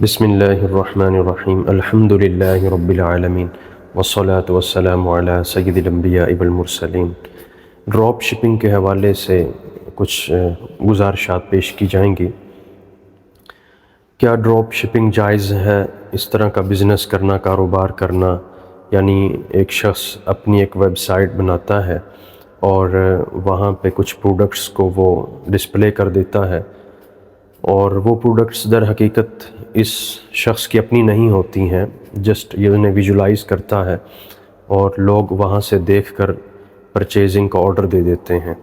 بسم اللہ الرحمن الرحیم الحمد للہ رب العالمین والصلاة والسلام علی سید الانبیاء والمرسلین۔ ڈراپ شپنگ کے حوالے سے کچھ گزارشات پیش کی جائیں گی۔ کیا ڈراپ شپنگ جائز ہے؟ اس طرح کا بزنس کرنا، کاروبار کرنا، یعنی ایک شخص اپنی ایک ویب سائٹ بناتا ہے اور وہاں پہ کچھ پروڈکٹس کو وہ ڈسپلے کر دیتا ہے، اور وہ پروڈکٹس در حقیقت اس شخص کی اپنی نہیں ہوتی ہیں، جسٹ یہ انہیں ویژولائز کرتا ہے اور لوگ وہاں سے دیکھ کر پرچیزنگ کا آرڈر دے دیتے ہیں۔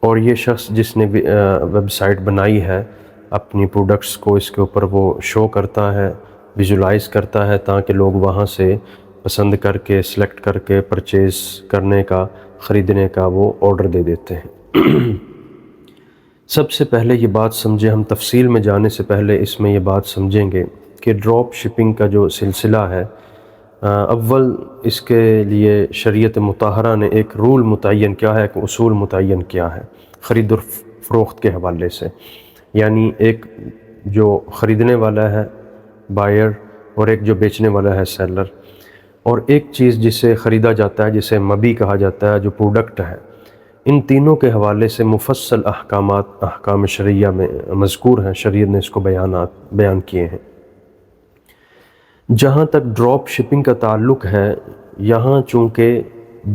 اور یہ شخص جس نے ویب سائٹ بنائی ہے اپنی پروڈکٹس کو اس کے اوپر وہ شو کرتا ہے، ویژولائز کرتا ہے، تاکہ لوگ وہاں سے پسند کر کے سلیکٹ کر کے پرچیز کرنے کا، خریدنے کا وہ آرڈر دے دیتے ہیں۔ سب سے پہلے یہ بات سمجھیں، ہم تفصیل میں جانے سے پہلے اس میں یہ بات سمجھیں گے کہ ڈراپ شپنگ کا جو سلسلہ ہے، اول اس کے لیے شریعت مطہرہ نے ایک رول متعین کیا ہے، ایک اصول متعین کیا ہے خرید و فروخت کے حوالے سے۔ یعنی ایک جو خریدنے والا ہے بائر، اور ایک جو بیچنے والا ہے سیلر، اور ایک چیز جسے خریدا جاتا ہے جسے مبیع کہا جاتا ہے، جو پروڈکٹ ہے، ان تینوں کے حوالے سے مفصل احکامات احکام شرعیہ میں مذکور ہیں، شریعت نے اس کو بیان کیے ہیں۔ جہاں تک ڈراپ شپنگ کا تعلق ہے، یہاں چونکہ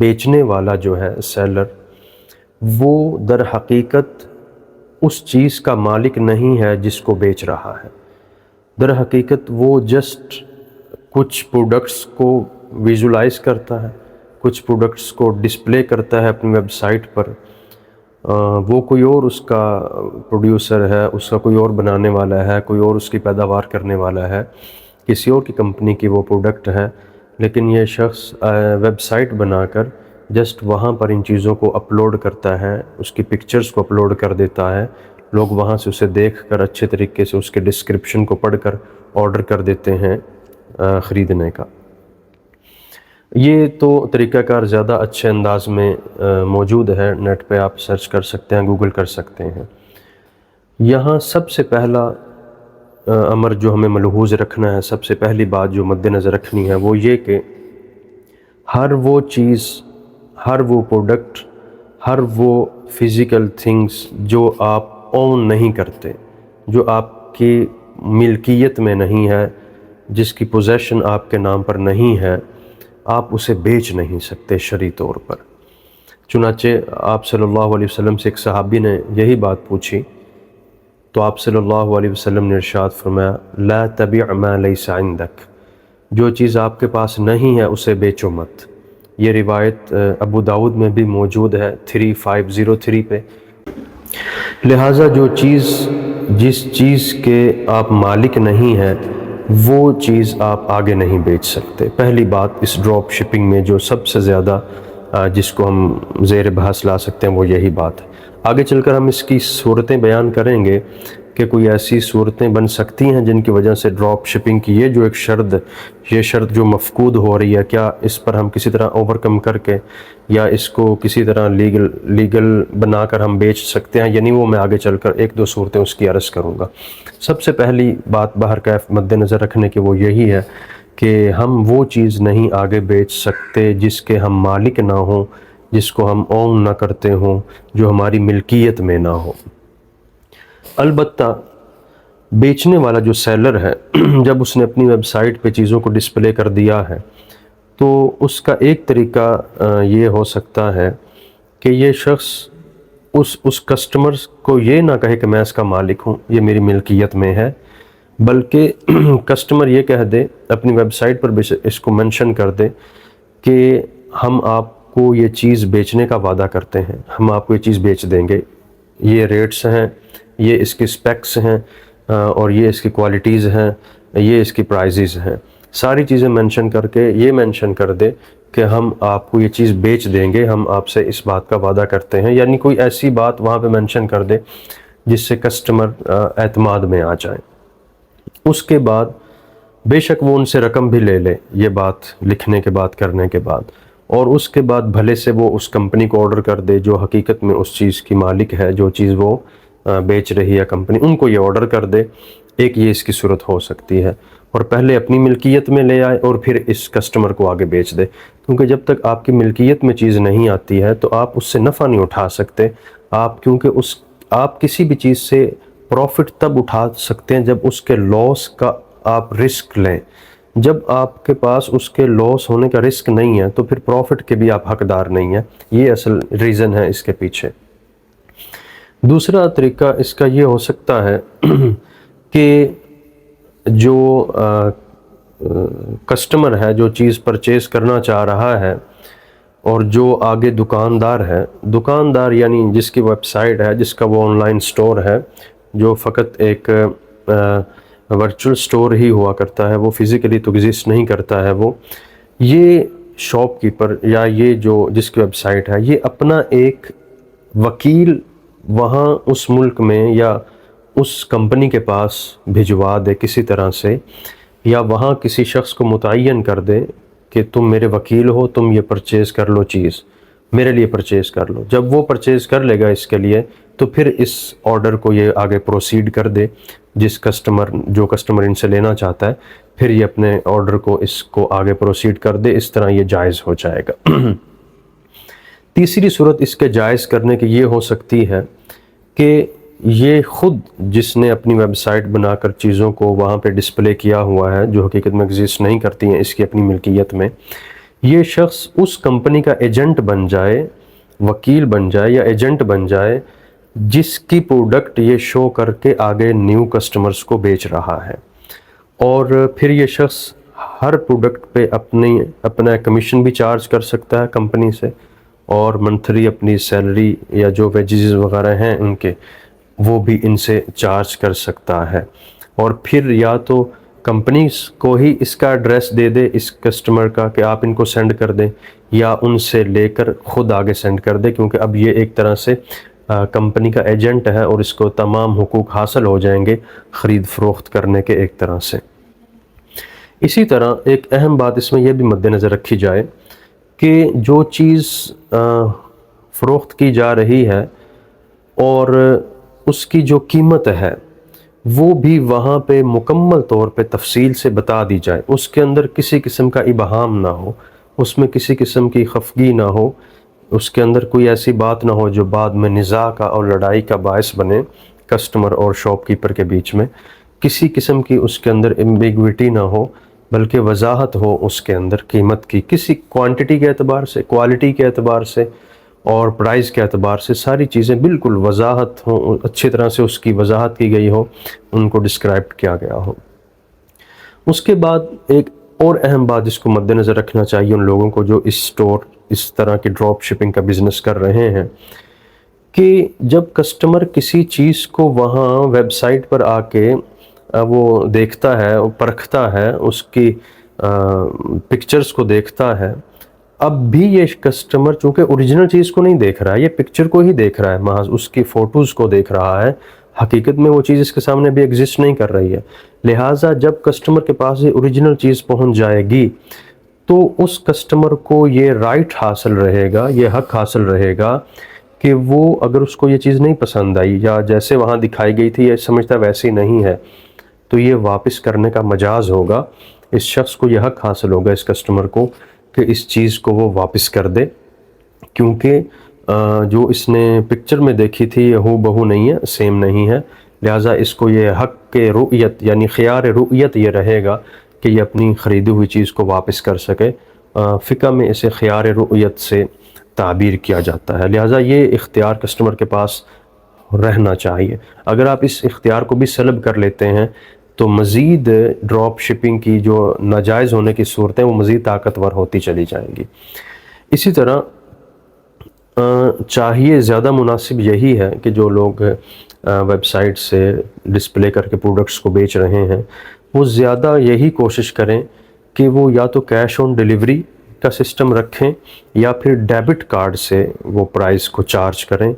بیچنے والا جو ہے سیلر، وہ در حقیقت اس چیز کا مالک نہیں ہے جس کو بیچ رہا ہے۔ در حقیقت وہ جسٹ کچھ پروڈکٹس کو ویژولائز کرتا ہے، کچھ پروڈکٹس کو ڈسپلے کرتا ہے اپنی ویب سائٹ پر۔ وہ کوئی اور اس کا پروڈیوسر ہے، اس کا کوئی اور بنانے والا ہے، کوئی اور اس کی پیداوار کرنے والا ہے، کسی اور کی کمپنی کی وہ پروڈکٹ ہے، لیکن یہ شخص ویب سائٹ بنا کر جسٹ وہاں پر ان چیزوں کو اپلوڈ کرتا ہے، اس کی پکچرز کو اپلوڈ کر دیتا ہے، لوگ وہاں سے اسے دیکھ کر اچھے طریقے سے اس کے ڈسکرپشن کو پڑھ کر آرڈر کر دیتے ہیں خریدنے کا۔ یہ تو طریقہ کار زیادہ اچھے انداز میں موجود ہے، نیٹ پہ آپ سرچ کر سکتے ہیں، گوگل کر سکتے ہیں۔ یہاں سب سے پہلا امر جو ہمیں ملحوظ رکھنا ہے، سب سے پہلی بات جو مد نظر رکھنی ہے، وہ یہ کہ ہر وہ چیز، ہر وہ پروڈکٹ، ہر وہ فزیکل تھنگز جو آپ اون نہیں کرتے، جو آپ کی ملکیت میں نہیں ہے، جس کی پوزیشن آپ کے نام پر نہیں ہے، آپ اسے بیچ نہیں سکتے شرعی طور پر۔ چنانچہ آپ صلی اللہ علیہ وسلم سے ایک صحابی نے یہی بات پوچھی، تو آپ صلی اللہ علیہ وسلم نے ارشاد فرمایا، لا تبع ما لیس عندک، جو چیز آپ کے پاس نہیں ہے اسے بیچو مت۔ یہ روایت ابو داؤد میں بھی موجود ہے 3503 پہ۔ لہٰذا جس چیز کے آپ مالک نہیں ہیں، وہ چیز آپ آگے نہیں بیچ سکتے۔ پہلی بات اس ڈراپ شپنگ میں جو سب سے زیادہ جس کو ہم زیر بحث لا سکتے ہیں، وہ یہی بات ہے۔ آگے چل کر ہم اس کی صورتیں بیان کریں گے کہ کوئی ایسی صورتیں بن سکتی ہیں جن کی وجہ سے ڈراپ شپنگ کی یہ جو ایک شرط جو مفقود ہو رہی ہے، کیا اس پر ہم کسی طرح اوورکم کر کے یا اس کو کسی طرح لیگل بنا کر ہم بیچ سکتے ہیں، یعنی وہ میں آگے چل کر ایک دو صورتیں اس کی عرض کروں گا۔ سب سے پہلی بات بہرکیف مد نظر رکھنے کی وہ یہی ہے کہ ہم وہ چیز نہیں آگے بیچ سکتے جس کے ہم مالک نہ ہوں، جس کو ہم اون نہ کرتے ہوں، جو ہماری ملکیت میں نہ ہو۔ البتہ بیچنے والا جو سیلر ہے، جب اس نے اپنی ویب سائٹ پہ چیزوں کو ڈسپلے کر دیا ہے، تو اس کا ایک طریقہ یہ ہو سکتا ہے کہ یہ شخص اس کسٹمر کو یہ نہ کہے کہ میں اس کا مالک ہوں، یہ میری ملکیت میں ہے، بلکہ کسٹمر یہ کہہ دے، اپنی ویب سائٹ پر اس کو منشن کر دے کہ ہم آپ کو یہ چیز بیچنے کا وعدہ کرتے ہیں، ہم آپ کو یہ چیز بیچ دیں گے، یہ ریٹس ہیں، یہ اس کی سپیکس ہیں، اور یہ اس کی کوالٹیز ہیں، یہ اس کی پرائزز ہیں، ساری چیزیں منشن کر کے یہ منشن کر دے کہ ہم آپ کو یہ چیز بیچ دیں گے، ہم آپ سے اس بات کا وعدہ کرتے ہیں، یعنی کوئی ایسی بات وہاں پہ منشن کر دے جس سے کسٹمر اعتماد میں آ جائیں۔ اس کے بعد بے شک وہ ان سے رقم بھی لے لے، یہ بات لکھنے کے بعد، کرنے کے بعد، اور اس کے بعد بھلے سے وہ اس کمپنی کو آرڈر کر دے جو حقیقت میں اس چیز کی مالک ہے، جو چیز وہ بیچ رہی ہے کمپنی، ان کو یہ آرڈر کر دے، ایک یہ اس کی صورت ہو سکتی ہے، اور پہلے اپنی ملکیت میں لے آئے اور پھر اس کسٹمر کو آگے بیچ دے، کیونکہ جب تک آپ کی ملکیت میں چیز نہیں آتی ہے تو آپ اس سے نفع نہیں اٹھا سکتے کیونکہ آپ کسی بھی چیز سے پروفٹ تب اٹھا سکتے ہیں جب اس کے لاس کا آپ رسک لیں۔ جب آپ کے پاس اس کے لاس ہونے کا رسک نہیں ہے تو پھر پروفٹ کے بھی آپ حقدار نہیں ہیں۔ یہ اصل ریزن ہے اس کے پیچھے۔ دوسرا طریقہ اس کا یہ ہو سکتا ہے کہ جو کسٹمر ہے جو چیز پرچیز کرنا چاہ رہا ہے اور جو آگے دکاندار یعنی جس کی ویب سائٹ ہے، جس کا وہ آن لائن سٹور ہے، جو فقط ایک ورچوئل سٹور ہی ہوا کرتا ہے، وہ فزیکلی تو ایگزسٹ نہیں کرتا ہے، یہ شاپ کیپر یا یہ جو جس کی ویب سائٹ ہے، یہ اپنا ایک وکیل وہاں اس ملک میں یا اس کمپنی کے پاس بھجوا دے کسی طرح سے، یا وہاں کسی شخص کو متعین کر دے کہ تم میرے وکیل ہو، تم یہ پرچیز کر لو، چیز میرے لیے پرچیز کر لو۔ جب وہ پرچیز کر لے گا اس کے لیے تو پھر اس آرڈر کو یہ آگے پروسیڈ کر دے، جو کسٹمر ان سے لینا چاہتا ہے، پھر یہ اپنے آرڈر کو اس کو آگے پروسیڈ کر دے، اس طرح یہ جائز ہو جائے گا۔ تیسری صورت اس کے جائز کرنے کی یہ ہو سکتی ہے کہ یہ خود جس نے اپنی ویب سائٹ بنا کر چیزوں کو وہاں پہ ڈسپلے کیا ہوا ہے جو حقیقت میں ایگزسٹ نہیں کرتی ہیں اس کی اپنی ملکیت میں، یہ شخص اس کمپنی کا ایجنٹ بن جائے، وکیل بن جائے یا ایجنٹ بن جائے جس کی پروڈکٹ یہ شو کر کے آگے نیو کسٹمرز کو بیچ رہا ہے، اور پھر یہ شخص ہر پروڈکٹ پہ اپنا کمیشن بھی چارج کر سکتا ہے کمپنی سے، اور منتھلی اپنی سیلری یا جو ویجز وغیرہ ہیں ان کے وہ بھی ان سے چارج کر سکتا ہے، اور پھر یا تو کمپنیز کو ہی اس کا ایڈریس دے دے اس کسٹمر کا کہ آپ ان کو سینڈ کر دیں، یا ان سے لے کر خود آگے سینڈ کر دے، کیونکہ اب یہ ایک طرح سے کمپنی کا ایجنٹ ہے اور اس کو تمام حقوق حاصل ہو جائیں گے خرید فروخت کرنے کے ایک طرح سے۔ اسی طرح ایک اہم بات اس میں یہ بھی مد نظر رکھی جائے کہ جو چیز فروخت کی جا رہی ہے اور اس کی جو قیمت ہے وہ بھی وہاں پہ مکمل طور پہ تفصیل سے بتا دی جائے، اس کے اندر کسی قسم کا ابہام نہ ہو، اس میں کسی قسم کی خفگی نہ ہو، اس کے اندر کوئی ایسی بات نہ ہو جو بعد میں نزاع کا اور لڑائی کا باعث بنے کسٹمر اور شاپ کیپر کے بیچ میں، کسی قسم کی اس کے اندر ایمبیگوٹی نہ ہو، بلکہ وضاحت ہو اس کے اندر قیمت کی، کسی کوانٹٹی کے اعتبار سے، کوالٹی کے اعتبار سے اور پرائز کے اعتبار سے ساری چیزیں بالکل وضاحت ہوں، اچھی طرح سے اس کی وضاحت کی گئی ہو، ان کو ڈسکرائب کیا گیا ہو۔ اس کے بعد ایک اور اہم بات جس کو مد نظر رکھنا چاہیے ان لوگوں کو جو اس طرح کی ڈراپ شپنگ کا بزنس کر رہے ہیں، کہ جب کسٹمر کسی چیز کو وہاں ویب سائٹ پر آ کے وہ دیکھتا ہے، پرکھتا ہے، اس کی پکچرز کو دیکھتا ہے، اب بھی یہ کسٹمر چونکہ اوریجنل چیز کو نہیں دیکھ رہا ہے، یہ پکچر کو ہی دیکھ رہا ہے، محض اس کی فوٹوز کو دیکھ رہا ہے، حقیقت میں وہ چیز اس کے سامنے بھی ایگزسٹ نہیں کر رہی ہے، لہٰذا جب کسٹمر کے پاس یہ اوریجنل چیز پہنچ جائے گی تو اس کسٹمر کو یہ رائٹ حاصل رہے گا، یہ حق حاصل رہے گا کہ وہ اگر اس کو یہ چیز نہیں پسند آئی یا جیسے وہاں دکھائی گئی تھی یہ سمجھتا ویسے نہیں ہے، تو یہ واپس کرنے کا مجاز ہوگا، اس شخص کو یہ حق حاصل ہوگا اس کسٹمر کو کہ اس چیز کو وہ واپس کر دے، کیونکہ جو اس نے پکچر میں دیکھی تھی یہ ہو بہو نہیں ہے، سیم نہیں ہے، لہٰذا اس کو یہ حق کے رؤیت یعنی خیار رؤیت یہ رہے گا کہ یہ اپنی خریدی ہوئی چیز کو واپس کر سکے۔ فقہ میں اسے خیار رؤیت سے تعبیر کیا جاتا ہے، لہٰذا یہ اختیار کسٹمر کے پاس رہنا چاہیے۔ اگر آپ اس اختیار کو بھی سلب کر لیتے ہیں تو مزید ڈراپ شپنگ کی جو ناجائز ہونے کی صورتیں وہ مزید طاقتور ہوتی چلی جائیں گی۔ اسی طرح چاہیے زیادہ مناسب یہی ہے کہ جو لوگ ویب سائٹ سے ڈسپلے کر کے پروڈکٹس کو بیچ رہے ہیں وہ زیادہ یہی کوشش کریں کہ وہ یا تو کیش آن ڈیلیوری کا سسٹم رکھیں یا پھر ڈیبٹ کارڈ سے وہ پرائز کو چارج کریں،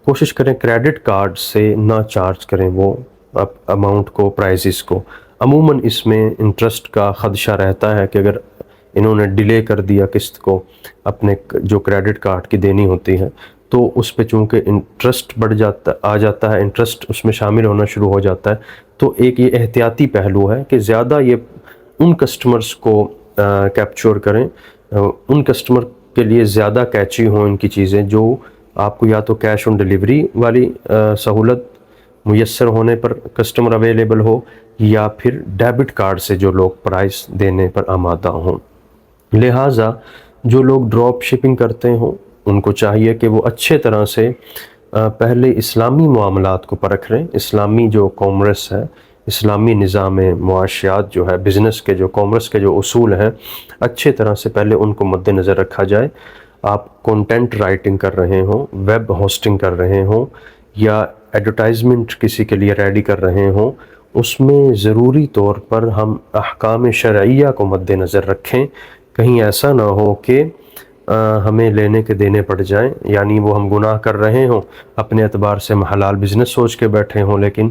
کوشش کریں کریڈٹ کارڈ سے نہ چارج کریں وہ اماؤنٹ کو، پرائزز کو۔ عموماً اس میں انٹرسٹ کا خدشہ رہتا ہے کہ اگر انہوں نے ڈیلے کر دیا قسط کو اپنے جو کریڈٹ کارڈ کی دینی ہوتی ہے تو اس پہ چونکہ انٹرسٹ آ جاتا ہے، انٹرسٹ اس میں شامل ہونا شروع ہو جاتا ہے، تو ایک یہ احتیاطی پہلو ہے کہ زیادہ یہ ان کسٹمرز کو کیپچر کریں، ان کسٹمر کے لیے زیادہ کیچی ہوں ان کی چیزیں، جو آپ کو یا تو کیش آن ڈیلیوری والی سہولت میسر ہونے پر کسٹمر اویلیبل ہو، یا پھر ڈیبٹ کارڈ سے جو لوگ پرائز دینے پر آمادہ ہوں۔ لہٰذا جو لوگ ڈراپ شپنگ کرتے ہوں ان کو چاہیے کہ وہ اچھے طرح سے پہلے اسلامی معاملات کو پرکھ لیں، اسلامی جو کامرس ہے، اسلامی نظام معاشیات جو ہے، بزنس کے جو کامرس کے جو اصول ہیں، اچھے طرح سے پہلے ان کو مد نظر رکھا جائے۔ آپ کنٹینٹ رائٹنگ کر رہے ہوں، ویب ہوسٹنگ کر رہے ہوں، یا ایڈورٹائزمنٹ کسی کے لیے ریڈی کر رہے ہوں، اس میں ضروری طور پر ہم احکام شرعیہ کو مد نظر رکھیں، کہیں ایسا نہ ہو کہ ہمیں لینے کے دینے پڑ جائیں، یعنی وہ ہم گناہ کر رہے ہوں، اپنے اعتبار سے ہم حلال بزنس سوچ کے بیٹھے ہوں، لیکن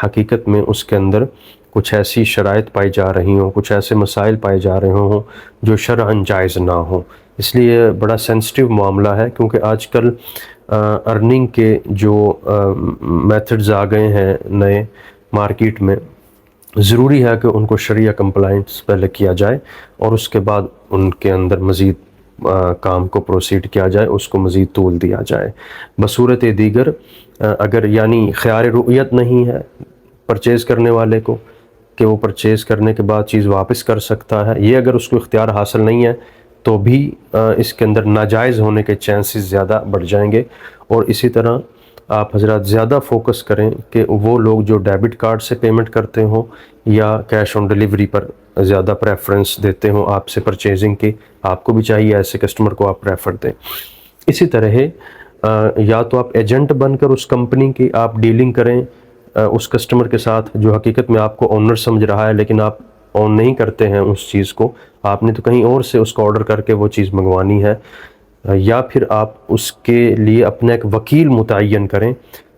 حقیقت میں اس کے اندر کچھ ایسی شرائط پائی جا رہی ہوں، کچھ ایسے مسائل پائے جا رہے ہوں جو شرعاً جائز نہ ہوں۔ اس لیے بڑا سینسٹیو معاملہ ہے، کیونکہ آج کل ارننگ کے جو میتھڈز آ گئے ہیں نئے مارکیٹ میں، ضروری ہے کہ ان کو شریعہ کمپلائنس پہلے کیا جائے اور اس کے بعد ان کے اندر مزید کام کو پروسیڈ کیا جائے، اس کو مزید طول دیا جائے۔ بصورت دیگر اگر یعنی خیار رؤیت نہیں ہے پرچیز کرنے والے کو کہ وہ پرچیز کرنے کے بعد چیز واپس کر سکتا ہے، یہ اگر اس کو اختیار حاصل نہیں ہے تو بھی اس کے اندر ناجائز ہونے کے چانسز زیادہ بڑھ جائیں گے۔ اور اسی طرح آپ حضرات زیادہ فوکس کریں کہ وہ لوگ جو ڈیبٹ کارڈ سے پیمنٹ کرتے ہوں یا کیش آن ڈیلیوری پر زیادہ پریفرنس دیتے ہوں آپ سے پرچیزنگ کی، آپ کو بھی چاہیے ایسے کسٹمر کو آپ پریفر دیں۔ اسی طرح یا تو آپ ایجنٹ بن کر اس کمپنی کی آپ ڈیلنگ کریں اس کسٹمر کے ساتھ جو حقیقت میں آپ کو اونر سمجھ رہا ہے، لیکن آپ اون نہیں کرتے ہیں اس چیز کو، آپ نے تو کہیں اور سے اس کو آرڈر کر کے وہ چیز منگوانی ہے، یا پھر آپ اس کے لیے اپنا ایک وکیل متعین کریں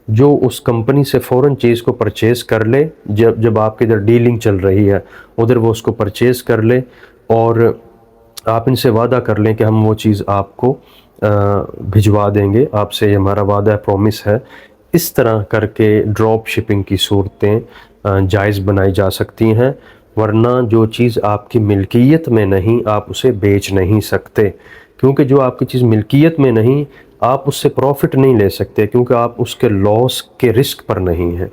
جو اس کمپنی سے فوراً چیز کو پرچیز کر لے، جب آپ کے ادھر ڈیلنگ چل رہی ہے ادھر وہ اس کو پرچیز کر لے، اور آپ ان سے وعدہ کر لیں کہ ہم وہ چیز آپ کو بھجوا دیں گے، آپ سے یہ ہمارا وعدہ ہے، پرومس ہے۔ اس طرح کر کے ڈراپ شپنگ کی صورتیں جائز بنائی جا سکتی ہیں، ورنہ جو چیز آپ کی ملکیت میں نہیں آپ اسے بیچ نہیں سکتے، کیونکہ جو آپ کی چیز ملکیت میں نہیں آپ اس سے پروفٹ نہیں لے سکتے، کیونکہ آپ اس کے لاس کے رسک پر نہیں ہیں۔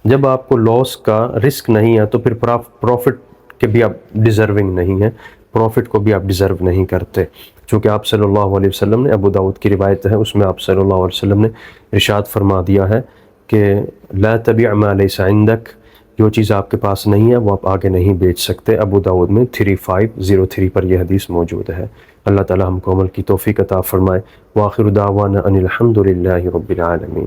جب آپ کو لاس کا رسک نہیں ہے تو پھر پروفٹ کے بھی آپ ڈیزرونگ نہیں ہیں، پروفٹ کو بھی آپ ڈیزرو نہیں کرتے، چونکہ آپ صلی اللہ علیہ وسلم نے، ابو داؤد کی روایت ہے، اس میں آپ صلی اللہ علیہ وسلم نے ارشاد فرما دیا ہے کہ لا تبیع ما لیس عندک، جو چیز آپ کے پاس نہیں ہے وہ آپ آگے نہیں بیچ سکتے۔ ابو داؤد میں 3503 پر یہ حدیث موجود ہے۔ اللہ تعالی ہم کو عمل کی توفیق عطا فرمائے۔ وآخر دعوانا ان الحمد للہ رب العالمین۔